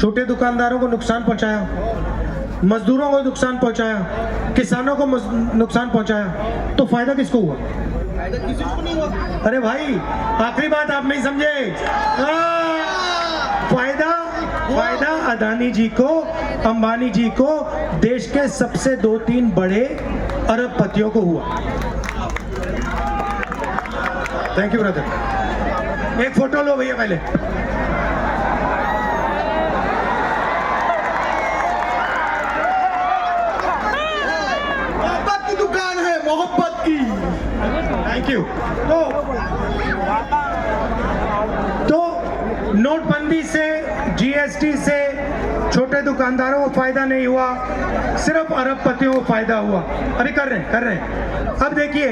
छोटे दुकानदारों को नुकसान पहुंचाया, मजदूरों को नुकसान पहुंचाया, किसानों को नुकसान पहुंचाया, तो फायदा किसको हुआ? किसी को नहीं हुआ। अरे भाई आखिरी बात आप नहीं समझे। फायदा अदानी जी को, अंबानी जी को, देश के सबसे 2-3 बड़े अरबपतियों को हुआ। Thank you brother. एक फोटो लो भैया पहले। मोहब्बत की दुकान है, मोहब्बत की। Thank you. तो नोटबंदी से, जीएसटी से छोटे दुकानदारों को फायदा नहीं हुआ, सिर्फ अरबपतियों को फायदा हुआ। अभी कर रहे हैं। अब देखिए,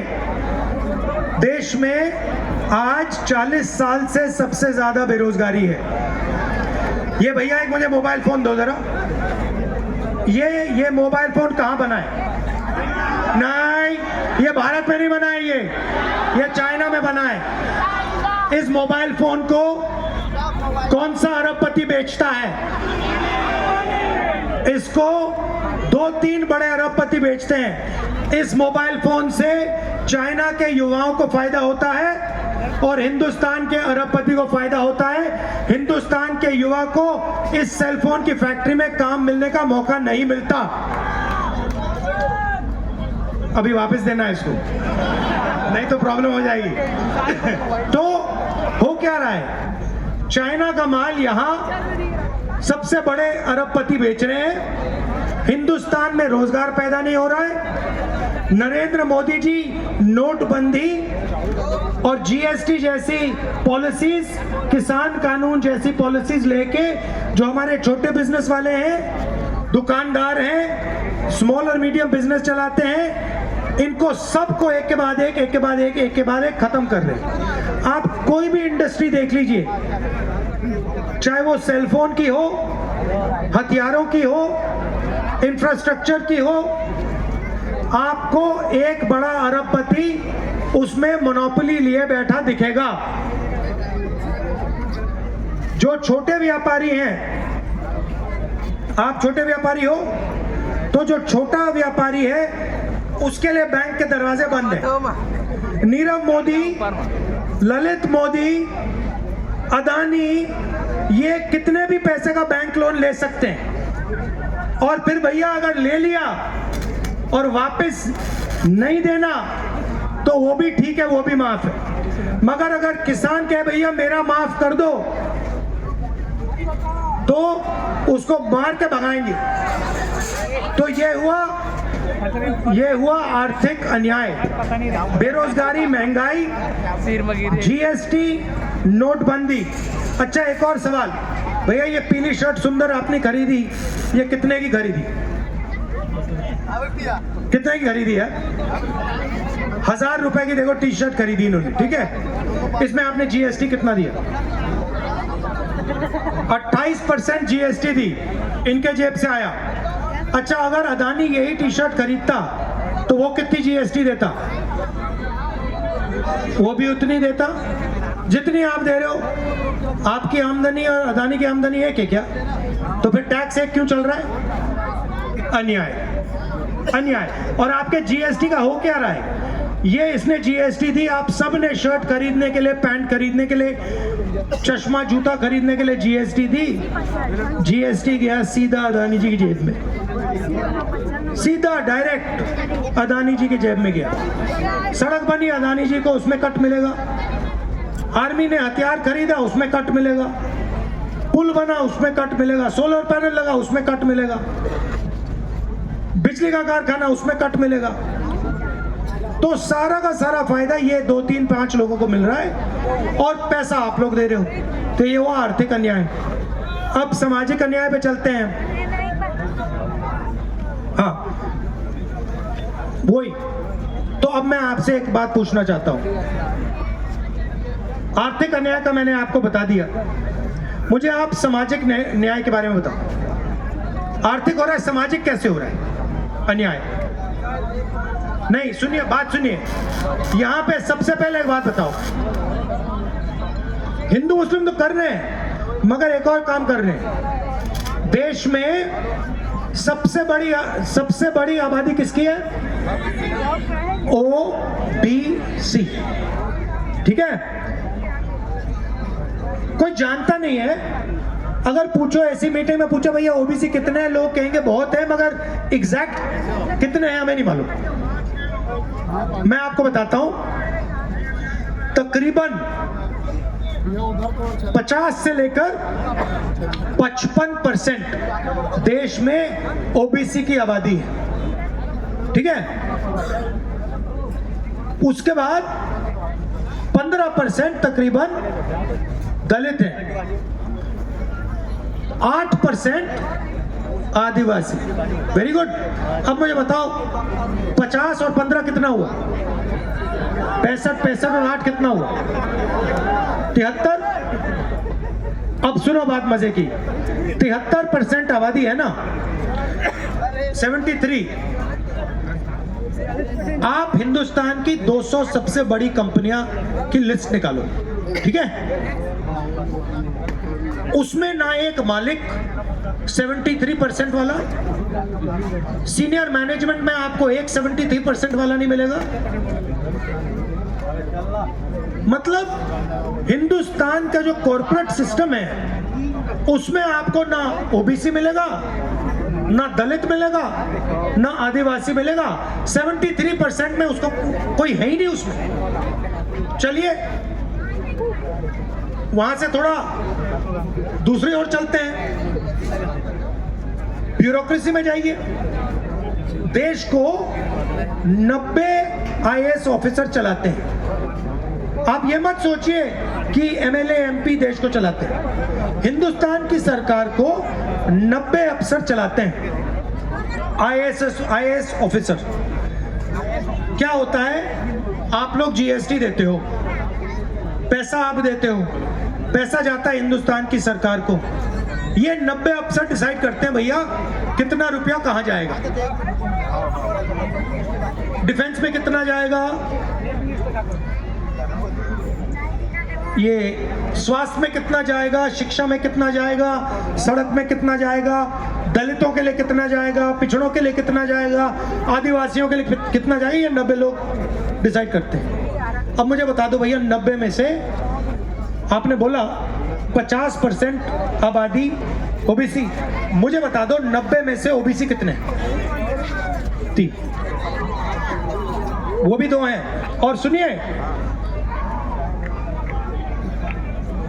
देश में आज 40 साल से सबसे ज्यादा बेरोजगारी है। ये भैया एक मुझे मोबाइल फोन दो जरा। ये मोबाइल फोन कहाँ बना है? नहीं, ये भारत में नहीं बना है, ये चाइना में बना है। इस मोबाइल फोन को कौन सा अरबपति बेचता है? इसको 2-3 बड़े अरबपति बेचते हैं। इस मोबाइल फोन से चाइना के युवाओं को फायदा होता है और हिंदुस्तान के अरबपति को फायदा होता है। हिंदुस्तान के युवा को इस सेलफोन की फैक्ट्री में काम मिलने का मौका नहीं मिलता। अभी वापस देना है इसको, नहीं तो प्रॉब्लम हो जाएगी। तो हो क्या रहा है? चाइना का माल यहां सबसे बड़े अरबपति बेच रहे हैं। हिंदुस्तान में रोजगार पैदा नहीं हो रहा है। नरेंद्र मोदी जी नोटबंदी और जीएसटी जैसी पॉलिसीज, किसान कानून जैसी पॉलिसीज लेके जो हमारे छोटे बिजनेस वाले हैं, दुकानदार हैं, स्मॉल और मीडियम बिजनेस चलाते हैं, इनको सबको एक के बाद एक खत्म कर रहे हैं। आप कोई भी इंडस्ट्री देख लीजिए, चाहे वो सेलफोन की हो, हथियारों की हो, इंफ्रास्ट्रक्चर की हो, आपको एक बड़ा अरबपति उसमें मोनोपोली लिए बैठा दिखेगा। जो छोटे व्यापारी हैं, आप छोटे व्यापारी हो, तो जो छोटा व्यापारी है उसके लिए बैंक के दरवाजे बंद हैं। नीरव मोदी, ललित मोदी, अदानी, ये कितने भी पैसे का बैंक लोन ले सकते हैं, और फिर भैया अगर ले लिया और वापस नहीं देना तो वो भी ठीक है, वो भी माफ है। मगर अगर किसान कहे भैया मेरा माफ कर दो, तो उसको मार के भगाएंगे। तो ये हुआ आर्थिक अन्याय, बेरोजगारी, महंगाई, जीएसटी, नोटबंदी। अच्छा, एक और सवाल भैया, ये पीली शर्ट सुंदर आपने खरीदी, ये कितने की खरीदी? कितने की खरीदी है? 1000 रुपए की देखो टी शर्ट खरीदी इन्होंने, ठीक है। इसमें आपने जीएसटी कितना दिया? 28% जीएसटी दी, इनके जेब से आया। अच्छा, अगर अदानी यही टी शर्ट खरीदता तो वो कितनी जीएसटी देता? वो भी उतनी देता जितनी आप दे रहे हो। आपकी आमदनी और अदानी की आमदनी एक है क्या? तो फिर टैक्स एक क्यों चल रहा है? अन्याय। और आपके जीएसटी का हो क्या रहा है? ये इसने जीएसटी दी, आप सब ने शर्ट खरीदने के लिए, पैंट खरीदने के लिए, चश्मा जूता खरीदने के लिए जीएसटी दी। जीएसटी गया सीधा अदानी जी की जेब में, सीधा डायरेक्ट अदानी जी की जेब में गया। सड़क बनी अदानी जी को, उसमें कट मिलेगा। आर्मी ने हथियार खरीदा, उसमें कट मिलेगा। पुल बना, उसमें कट मिलेगा। सोलर पैनल लगा, उसमें कट मिलेगा। बिजली का कारखाना, उसमें कट मिलेगा। तो सारा का सारा फायदा ये 2, 3, 5 लोगों को मिल रहा है और पैसा आप लोग दे रहे हो। तो ये हुआ आर्थिक अन्याय। अब सामाजिक अन्याय पे चलते हैं। हाँ, वही। तो अब मैं आपसे एक बात पूछना चाहता हूं। आर्थिक अन्याय का मैंने आपको बता दिया, मुझे आप सामाजिक न्याय के बारे में बताओ। आर्थिक हो रहा है, सामाजिक कैसे हो रहा है अन्याय? नहीं, सुनिए, बात सुनिए। यहां पे सबसे पहले एक बात बताओ, हिंदू मुस्लिम तो कर रहे हैं, मगर एक और काम कर रहे हैं। देश में सबसे बड़ी आबादी किसकी है? ओबीसी। ठीक है, कोई जानता नहीं है। अगर पूछो ऐसी मीटिंग में पूछो भैया ओबीसी कितने हैं, लोग कहेंगे बहुत है, मगर एग्जैक्ट कितने हैं हमें नहीं मालूम। मैं आपको बताता हूं, तकरीबन 50 से लेकर 55% देश में ओबीसी की आबादी है। ठीक है, उसके बाद 15% तकरीबन दलित है, 8% आदिवासी। Very good. अब मुझे बताओ 50 और 15 कितना हुआ? 65 और 8 कितना हुआ? 73। अब सुनो बात मजे की, 73% आबादी है ना, 73। आप हिंदुस्तान की 200 सबसे बड़ी कंपनियां की लिस्ट निकालो। ठीक है, उसमें ना एक मालिक 73% वाला, सीनियर मैनेजमेंट में आपको एक 73% वाला नहीं मिलेगा। मतलब हिंदुस्तान का जो कॉर्पोरेट सिस्टम है उसमें आपको ना ओबीसी मिलेगा, ना दलित मिलेगा, ना आदिवासी मिलेगा। 73% में उसको कोई है ही नहीं उसमें। चलिए वहां से थोड़ा दूसरी ओर चलते हैं, ब्यूरोक्रेसी में जाइए। देश को 90 आईएएस ऑफिसर चलाते हैं। आप ये मत सोचिए कि एमएलए एमपी देश को चलाते हैं। हिंदुस्तान की सरकार को 90 अफसर चलाते हैं, आईएएस ऑफिसर। क्या होता है, आप लोग जीएसटी देते हो, पैसा आप देते हो, पैसा जाता है हिंदुस्तान की सरकार को। ये 90 अफसर डिसाइड करते हैं भैया कितना रुपया कहां जाएगा, डिफेंस में कितना जाएगा, ये स्वास्थ्य में कितना जाएगा, शिक्षा में कितना जाएगा, सड़क में कितना जाएगा, दलितों के लिए कितना जाएगा, पिछड़ों के लिए कितना जाएगा, आदिवासियों के लिए कितना जाएगा। ये 90 लोग डिसाइड करते हैं। अब मुझे बता दो भैया, 90 में से आपने बोला 50% आबादी ओबीसी, मुझे बता दो 90 में से ओबीसी कितने? 3, वो भी 2 हैं। और सुनिए,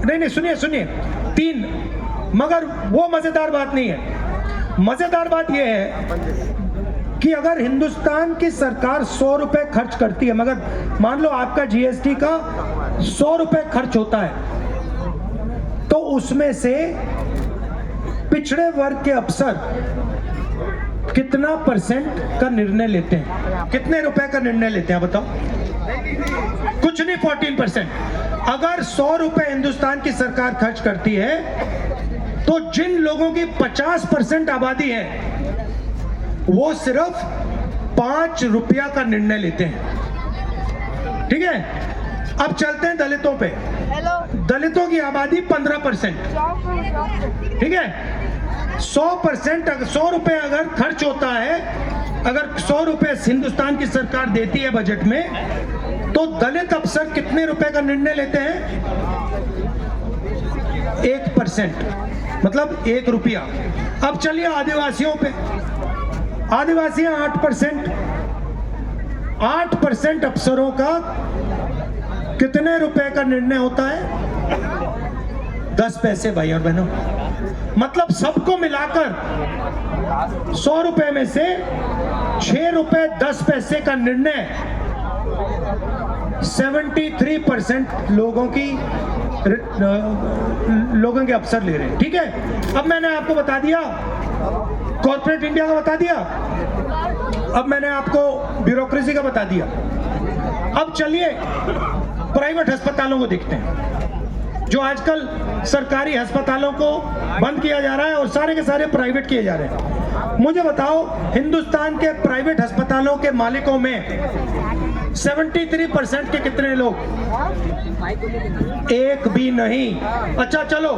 नहीं सुनिए 3, मगर वो मजेदार बात नहीं है। मजेदार बात यह है कि अगर हिंदुस्तान की सरकार 100 रुपए खर्च करती है, मगर मान लो आपका जीएसटी का 100 रुपए खर्च होता है, तो उसमें से पिछड़े वर्ग के अफसर कितना % का निर्णय लेते हैं? कितने रुपए का निर्णय लेते हैं बताओ? कुछ नहीं, 14%। अगर 100 रुपए हिंदुस्तान की सरकार खर्च करती है, तो जिन लोगों की 50% आबादी है वो सिर्फ 5 रुपया का निर्णय लेते हैं। ठीक है, अब चलते हैं दलितों पे। दलितों की आबादी 15%। ठीक है, 100%, 100 रुपए अगर खर्च होता है, अगर 100 रुपए हिंदुस्तान की सरकार देती है बजट में, तो दलित अफसर कितने रुपए का निर्णय लेते हैं? 1%, मतलब 1 रुपया। अब चलिए आदिवासियों पे। आदिवासी 8%। 8% अफसरों का कितने रुपए का निर्णय होता है? 10 पैसे भाई और बहनों। मतलब सबको मिलाकर 100 रुपए में से 6 रुपए 10 पैसे का निर्णय 73% लोगों के अफसर ले रहे हैं। ठीक है, अब मैंने आपको बता दिया कॉर्पोरेट इंडिया का, बता दिया। अब मैंने आपको ब्यूरोक्रेसी का बता दिया। अब चलिए प्राइवेट अस्पतालों को देखते हैं, जो आजकल सरकारी अस्पतालों को बंद किया जा रहा है और सारे के सारे प्राइवेट किए जा रहे हैं। मुझे बताओ, हिंदुस्तान के प्राइवेट अस्पतालों के मालिकों में 73% के कितने लोग? एक भी नहीं। अच्छा चलो,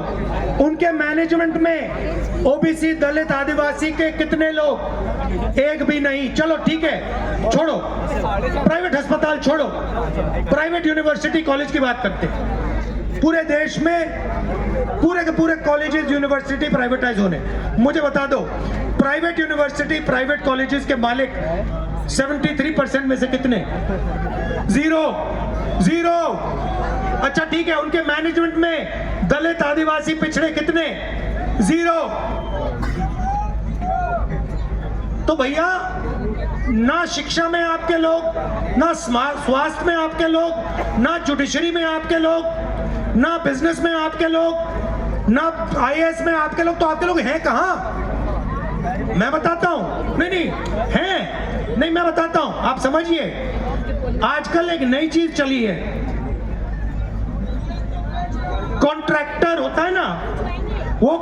उनके मैनेजमेंट में ओबीसी, दलित, आदिवासी के कितने लोग? एक भी नहीं। चलो ठीक है, छोड़ो, प्राइवेट अस्पताल छोड़ो, प्राइवेट यूनिवर्सिटी कॉलेज की बात करते हैं। पूरे देश में पूरे के पूरे कॉलेजेस यूनिवर्सिटी प्राइवेटाइज होने, मुझे बता दो प्राइवेट यूनिवर्सिटी प्राइवेट कॉलेजेस के मालिक 73% में से कितने? Zero, zero. अच्छा ठीक है, उनके मैनेजमेंट में दलित, आदिवासी, पिछड़े कितने? जीरो। तो भैया, ना शिक्षा में आपके लोग, ना स्वास्थ्य में आपके लोग, ना जुडिशरी में आपके लोग, ना बिजनेस में आपके लोग, ना आईएएस में आपके लोग। तो आपके लोग हैं कहां? मैं बताता हूं। नहीं हैं, नहीं मैं बताता हूं, आप समझिए। आजकल एक नई चीज चली है, कॉन्ट्रैक्टर होता है ना, वो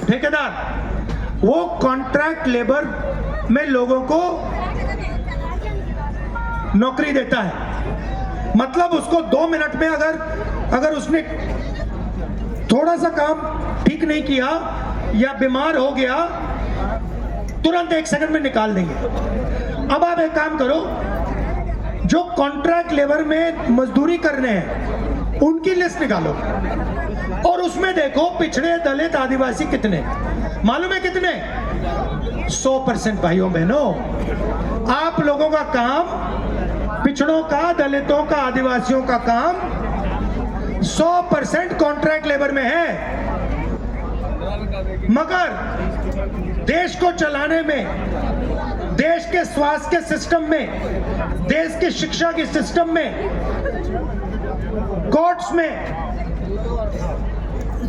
ठेकेदार, वो कॉन्ट्रैक्ट लेबर में लोगों को नौकरी देता है। मतलब उसको 2 मिनट में अगर उसने थोड़ा सा काम ठीक नहीं किया या बीमार हो गया, तुरंत 1 सेकंड में निकाल देंगे। अब आप एक काम करो, जो कॉन्ट्रैक्ट लेबर में मजदूरी करने हैं उनकी लिस्ट निकालो और उसमें देखो पिछड़े, दलित, आदिवासी कितने? मालूम है कितने? 100% भाइयों बहनों। आप लोगों का काम, पिछड़ों का, दलितों का, आदिवासियों का काम 100% कॉन्ट्रैक्ट लेबर में है। मगर देश को चलाने में, देश के स्वास्थ्य के सिस्टम में, देश की शिक्षा के सिस्टम में, कोर्ट्स में,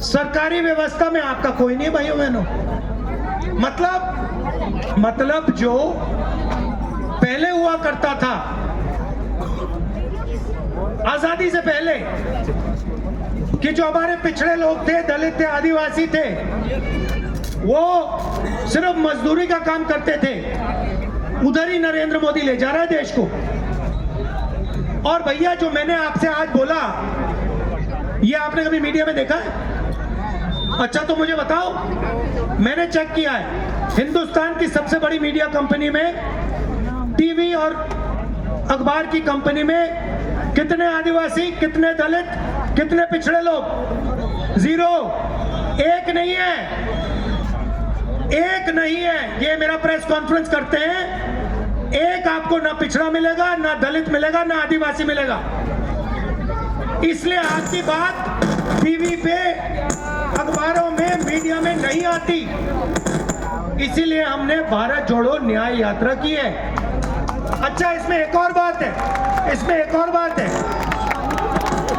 सरकारी व्यवस्था में आपका कोई नहीं भाइयों बहनों। मतलब जो पहले हुआ करता था, आजादी से पहले, कि जो हमारे पिछड़े लोग थे, दलित थे, आदिवासी थे, वो सिर्फ मजदूरी का काम करते थे, उधर ही नरेंद्र मोदी ले जा रहा है देश को। और भैया, जो मैंने आपसे आज बोला, ये आपने कभी मीडिया में देखा है? अच्छा तो मुझे बताओ, मैंने चेक किया है, हिंदुस्तान की सबसे बड़ी मीडिया कंपनी में, टीवी और अखबार की कंपनी में कितने आदिवासी, कितने दलित, कितने पिछड़े लोग? जीरो। एक नहीं है, एक नहीं है। ये मेरा प्रेस कॉन्फ्रेंस करते हैं, एक आपको ना पिछड़ा मिलेगा, ना दलित मिलेगा, ना आदिवासी मिलेगा। इसलिए आपकी बात टीवी पे, अखबारों में, मीडिया में नहीं आती। इसीलिए हमने भारत जोड़ो न्याय यात्रा की है। अच्छा, इसमें एक और बात है, इसमें एक और बात है,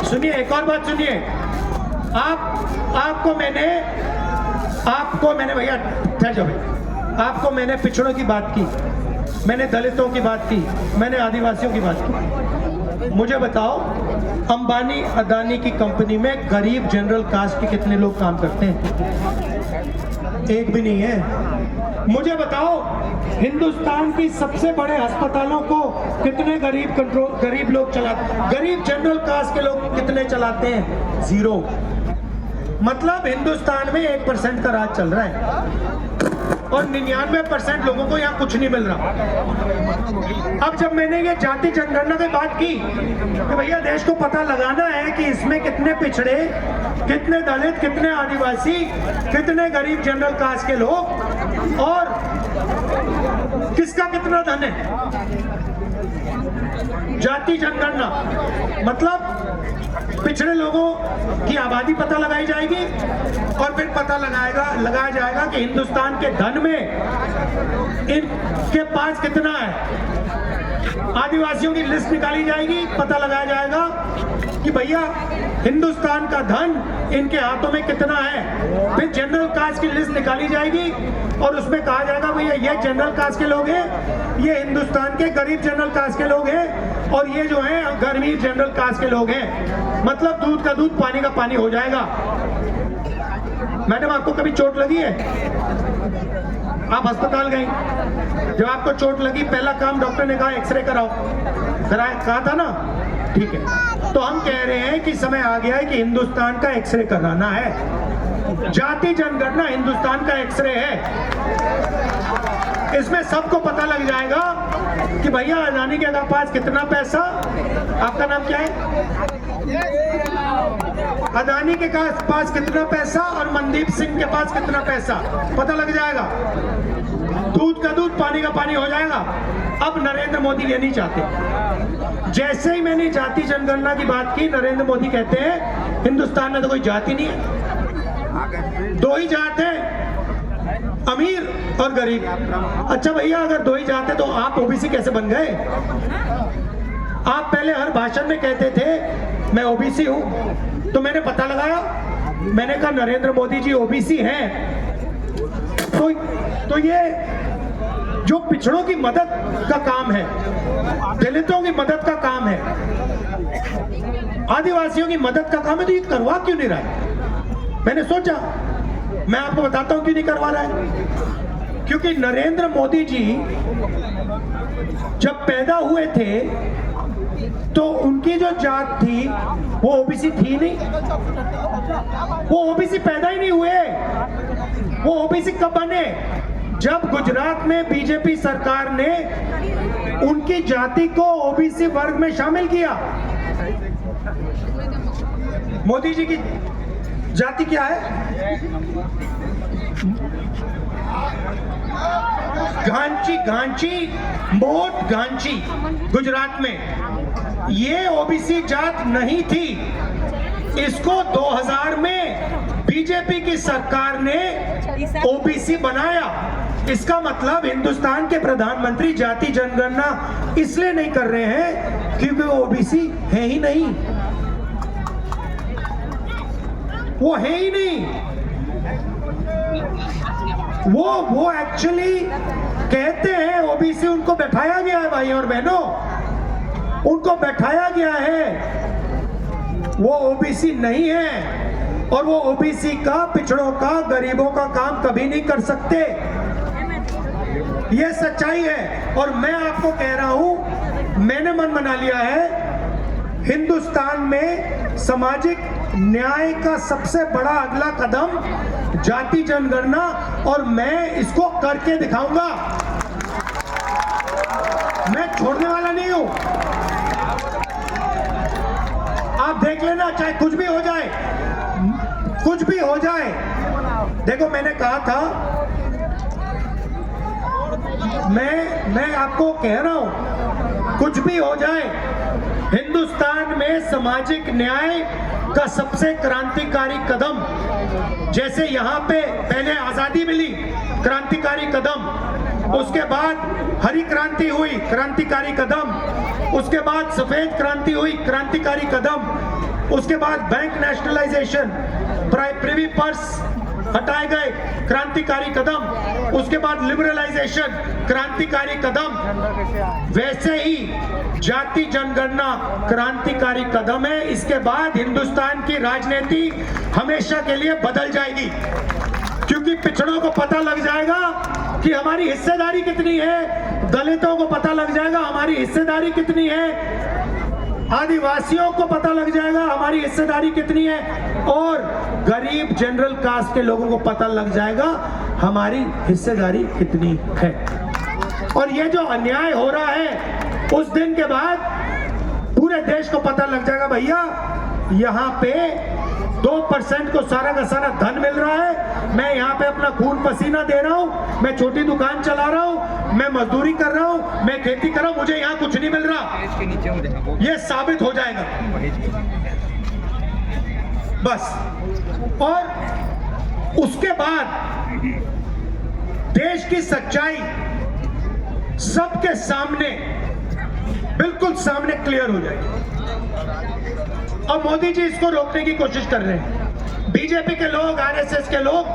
सुनिए, एक और बात सुनिए। आपको मैंने भैया ठहर जाओ भाई, आपको मैंने पिछड़ों की बात की, मैंने दलितों की बात की, मैंने आदिवासियों की बात की। मुझे बताओ, अंबानी अदानी की कंपनी में गरीब जनरल कास्ट के कितने लोग काम करते हैं? एक भी नहीं है। मुझे बताओ, हिंदुस्तान की सबसे बड़े अस्पतालों को कितने गरीब लोग चलाते, गरीब जनरल कास्ट के लोग कितने चलाते हैं? जीरो। मतलब हिंदुस्तान में 1% का राज चल रहा है और 99% लोगों को यहाँ कुछ नहीं मिल रहा। अब जब मैंने ये जाति जनगणना की बात की कि भैया देश को पता लगाना है कि इसमें कितने पिछड़े, कितने दलित, कितने आदिवासी, कितने गरीब जनरल कास्ट के लोग और किसका कितना धन है, जाति जनगणना मतलब पिछड़े लोगों की आबादी पता लगाई जाएगी और फिर पता लगाया जाएगा कि हिंदुस्तान के धन में इनके पास कितना है। आदिवासियों की लिस्ट निकाली जाएगी, पता लगाया जाएगा कि भैया हिंदुस्तान का धन इनके हाथों में कितना है। फिर जनरल कास्ट की लिस्ट निकाली जाएगी और उसमें कहा जाएगा भैया ये जनरल कास्ट के लोग हैं, ये हिंदुस्तान के गरीब जनरल कास्ट के लोग हैं और ये जो हैं गरीब जनरल कास्ट के लोग हैं। मतलब दूध का दूध, पानी का पानी हो जाएगा। मैडम, आपको कभी चोट लगी है? आप अस्पताल गई, जब आपको चोट लगी पहला काम डॉक्टर ने कहा एक्सरे कराओ। कहा था ना, ठीक है। तो हम कह रहे हैं कि समय आ गया है कि हिंदुस्तान का एक्सरे कराना है। जाति जनगणना हिंदुस्तान का एक्सरे है। इसमें सबको पता लग जाएगा कि भैया अडानी के पास कितना पैसा, आपका नाम क्या है, अडानी के पास कितना पैसा और मनदीप सिंह के पास कितना पैसा, पता लग जाएगा। दूध का दूध पानी का पानी हो जाएगा। अब नरेंद्र मोदी ये नहीं चाहते। जैसे ही मैंने जाति जनगणना की बात की, नरेंद्र मोदी कहते हैं हिंदुस्तान में तो कोई जाति नहीं है, दो ही जात है, अमीर और गरीब। अच्छा भैया, अगर दो ही जात है तो आप ओबीसी कैसे बन गए? आप पहले हर भाषण में कहते थे मैं ओबीसी हूं, तो मैंने पता लगाया, मैंने कहा नरेंद्र मोदी जी ओबीसी हैं। तो ये जो पिछड़ों की मदद का काम है, दलितों की मदद का काम है, आदिवासियों की मदद का काम है, तो ये करवा क्यों नहीं रहा है? मैंने सोचा, मैं आपको बताता हूं क्यों नहीं करवा रहा है। क्योंकि नरेंद्र मोदी जी जब पैदा हुए थे तो उनकी जो जात थी वो ओबीसी थी नहीं, वो ओबीसी पैदा ही नहीं हुए। वो ओबीसी कब बने? जब गुजरात में बीजेपी सरकार ने उनकी जाति को ओबीसी वर्ग में शामिल किया। मोदी जी की जाति क्या है? घांची, मोट घांची, गुजरात में। ये ओबीसी जात नहीं थी। इसको 2000 में बीजेपी की सरकार ने ओबीसी बनाया। इसका मतलब हिंदुस्तान के प्रधानमंत्री जाति जनगणना इसलिए नहीं कर रहे हैं क्योंकि वो ओबीसी है ही नहीं, वो है ही नहीं। वो एक्चुअली कहते हैं ओबीसी, उनको बैठाया गया है भाई और बहनों, उनको बैठाया गया है। वो ओबीसी नहीं है और वो ओबीसी का, पिछड़ों का, गरीबों का काम कभी नहीं कर सकते। ये सच्चाई है। और मैं आपको कह रहा हूं, मैंने मन बना लिया है, हिंदुस्तान में सामाजिक न्याय का सबसे बड़ा अगला कदम जाति जनगणना, और मैं इसको करके दिखाऊंगा। मैं छोड़ने वाला नहीं हूं। आप देख लेना, चाहे कुछ भी हो जाए, कुछ भी हो जाए। देखो, मैंने कहा था, मैं आपको कह रहा हूं, कुछ भी हो जाए, हिंदुस्तान में सामाजिक न्याय का सबसे क्रांतिकारी कदम, जैसे यहां पे पहले आजादी मिली, क्रांतिकारी कदम, उसके बाद हरी क्रांति हुई, क्रांतिकारी कदम, उसके बाद सफेद क्रांति हुई, क्रांतिकारी कदम, उसके बाद बैंक नेशनलाइजेशन, प्रिवी पर्स हटाए गए, क्रांतिकारी कदम, उसके बाद लिबरलाइजेशन, क्रांतिकारी कदम। वैसे ही जाति जनगणना क्रांतिकारी कदम है। इसके बाद हिंदुस्तान की राजनीति हमेशा के लिए बदल जाएगी, क्योंकि पिछड़ों को पता लग जाएगा कि हमारी हिस्सेदारी कितनी है, दलितों को पता लग जाएगा हमारी हिस्सेदारी कितनी है, आदिवासियों को पता लग जाएगा हमारी हिस्सेदारी कितनी है, और गरीब जनरल कास्ट के लोगों को पता लग जाएगा हमारी हिस्सेदारी कितनी है। और ये जो अन्याय हो रहा है, उस दिन के बाद पूरे देश को पता लग जाएगा, भैया यहाँ पे 2% को सारा का सारा धन मिल रहा है, मैं यहाँ पे अपना खून पसीना दे रहा हूँ, मैं छोटी दुकान चला रहा हूँ, मैं मजदूरी कर रहा हूँ, मैं खेती कर रहा हूँ, मुझे यहाँ कुछ नहीं मिल रहा। ये साबित हो जाएगा बस। और उसके बाद देश की सच्चाई सबके सामने, बिल्कुल सामने क्लियर हो जाएगी। अब मोदी जी इसको रोकने की कोशिश कर रहे हैं। बीजेपी के लोग, आरएसएस के लोग